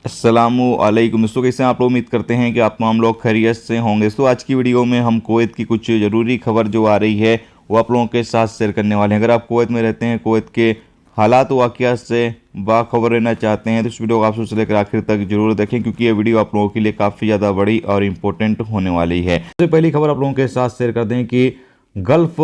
अस्सलामुअलैकुम दोस्तों, कैसे हैं आप लोग। उम्मीद करते हैं कि आप तमाम लोग खैरियत से होंगे। तो आज की वीडियो में हम कुवैत की कुछ ज़रूरी खबर जो आ रही है वो आप लोगों के साथ शेयर करने वाले हैं। अगर आप कुवैत में रहते हैं, कुवैत के हालात वाक़ियात से बाखबर रहना चाहते हैं तो इस वीडियो को आप शुरू से लेकर आखिर तक जरूर देखें, क्योंकि ये वीडियो आप लोगों के लिए काफ़ी ज़्यादा बड़ी और इम्पोर्टेंट होने वाली है। सबसे पहली खबर आप लोगों के साथ शेयर कर दें कि गल्फ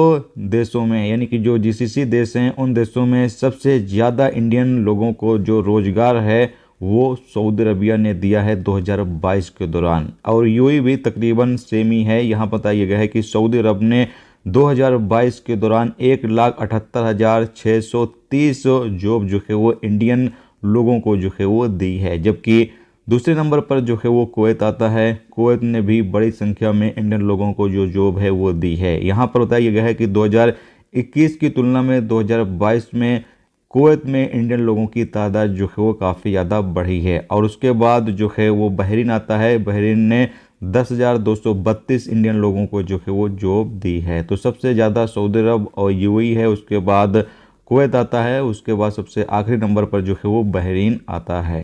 देशों में यानी कि जो जीसीसी देश हैं उन देशों में सबसे ज़्यादा इंडियन लोगों को जो रोज़गार है वो सऊदी अरबिया ने दिया है 2022 के दौरान, और यूएई भी तकरीबन सेम ही है। यहाँ बताया गया है कि सऊदी अरब ने 2022 के दौरान 1,78,630 जॉब जो है वो इंडियन लोगों को जो है वो दी है, जबकि दूसरे नंबर पर जो है वो कुवैत आता है। कुवैत ने भी बड़ी संख्या में इंडियन लोगों को जो जॉब है वो दी है। यहाँ पर बताया गया है कि 2021 की तुलना में 2022 में कुवैत में इंडियन लोगों की तादाद जो है वो काफ़ी ज़्यादा बढ़ी है। और उसके बाद जो है वो बहरीन आता है। बहरीन ने 10,232 इंडियन लोगों को जो है वो जॉब दी है। तो सबसे ज़्यादा सऊदी अरब और यूएई है, उसके बाद कुवैत आता है, उसके बाद सबसे आखिरी नंबर पर जो है वो बहरीन आता है।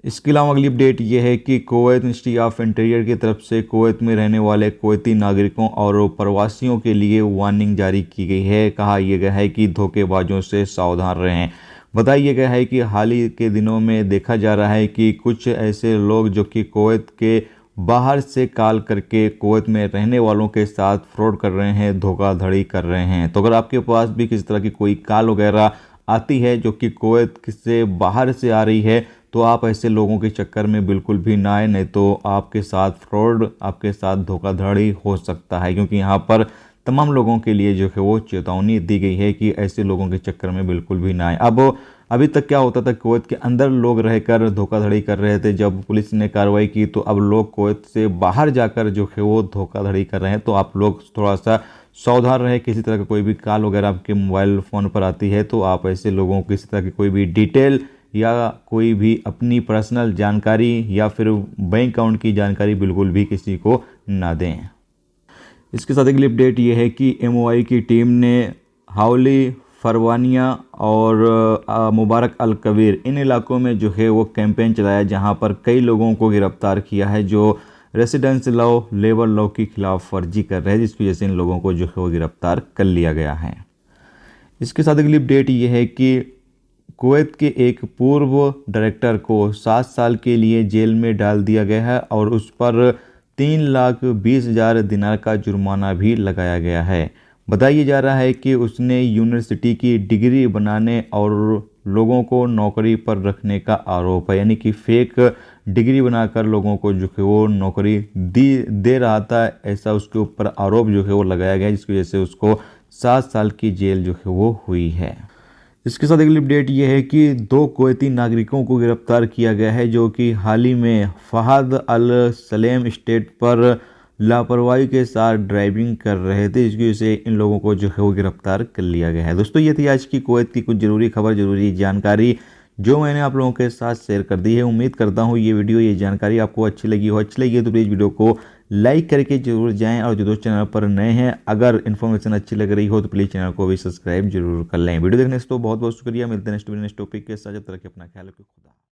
इसके अलावा अगली अपडेट ये है कि कुवैत मिनिस्ट्री ऑफ इंटीरियर की तरफ से कुवैत में रहने वाले कुवैती नागरिकों और प्रवासियों के लिए वार्निंग जारी की गई है। कहा यह गया है कि धोखेबाजों से सावधान रहें। बताया गया है कि हाल ही के दिनों में देखा जा रहा है कि कुछ ऐसे लोग जो कि कुवैत के बाहर से कॉल करके कुवैत में रहने वालों के साथ फ्रॉड कर रहे हैं, धोखाधड़ी कर रहे हैं। तो अगर आपके पास भी किसी तरह की कोई कॉल वगैरह आती है जो कि कुवैत से बाहर से आ रही है तो आप ऐसे लोगों के चक्कर में बिल्कुल भी ना आए, नहीं तो आपके साथ फ्रॉड, आपके साथ धोखाधड़ी हो सकता है। क्योंकि यहाँ पर तमाम लोगों के लिए जो है वो चेतावनी दी गई है कि ऐसे लोगों के चक्कर में बिल्कुल भी ना आए। अब अभी तक क्या होता था, कुवैत के अंदर लोग रहकर धोखाधड़ी कर रहे थे। जब पुलिस ने कार्रवाई की तो अब लोग कुवैत से बाहर जाकर जो है वो धोखाधड़ी कर रहे हैं। तो आप लोग थोड़ा सा सावधान रहे। किसी तरह का कोई भी कॉल वगैरह आपके मोबाइल फ़ोन पर आती है तो आप ऐसे लोगों को किसी तरह की कोई भी डिटेल या कोई भी अपनी पर्सनल जानकारी या फिर बैंक अकाउंट की जानकारी बिल्कुल भी किसी को ना दें। इसके साथ अगली अपडेट ये है कि एमओआई की टीम ने हावली, फरवानिया और मुबारक अल कबीर इन इलाकों में जो है वो कैंपेन चलाया, जहां पर कई लोगों को गिरफ्तार किया है जो रेसिडेंस लॉ, लेबर लॉ की खिलाफ वर्जी कर रहे हैं, जिसकी वजह से इन लोगों को जो है वो गिरफ्तार कर लिया गया है। इसके साथ अगली अपडेट ये है कि कुवैत के एक पूर्व डायरेक्टर को 7 साल के लिए जेल में डाल दिया गया है और उस पर 3,20,000 दिनार का जुर्माना भी लगाया गया है। बताया जा रहा है कि उसने यूनिवर्सिटी की डिग्री बनाने और लोगों को नौकरी पर रखने का आरोप है, यानी कि फेक डिग्री बनाकर लोगों को जो है वो नौकरी दे रहा था, ऐसा उसके ऊपर आरोप जो है वो लगाया गया, जिसकी वजह से उसको 7 साल की जेल जो है वो हुई है। इसके साथ अगली अपडेट ये है कि 2 कुवैती नागरिकों को गिरफ्तार किया गया है जो कि हाल ही में फहद अल सलेम स्टेट पर लापरवाही के साथ ड्राइविंग कर रहे थे, इसकी वजह से इन लोगों को जो है वो गिरफ्तार कर लिया गया है। दोस्तों, ये थी आज की कुवैत की कुछ ज़रूरी खबर, ज़रूरी जानकारी जो मैंने आप लोगों के साथ शेयर कर दी है। उम्मीद करता हूँ ये वीडियो, ये जानकारी आपको अच्छी लगी हो। अच्छी लगी है तो प्लीज़ वीडियो को लाइक करके जरूर जाएं, और जो दोस्त चैनल पर नए हैं अगर इन्फॉर्मेशन अच्छी लग रही हो तो प्लीज़ चैनल को भी सब्सक्राइब जरूर कर लें। वीडियो देखने से तो बहुत बहुत शुक्रिया। मिलते हैं नेक्स्ट वीडियो नेक्स्ट टॉपिक के साथ। जब तक अपना ख्याल रखें। खुदा।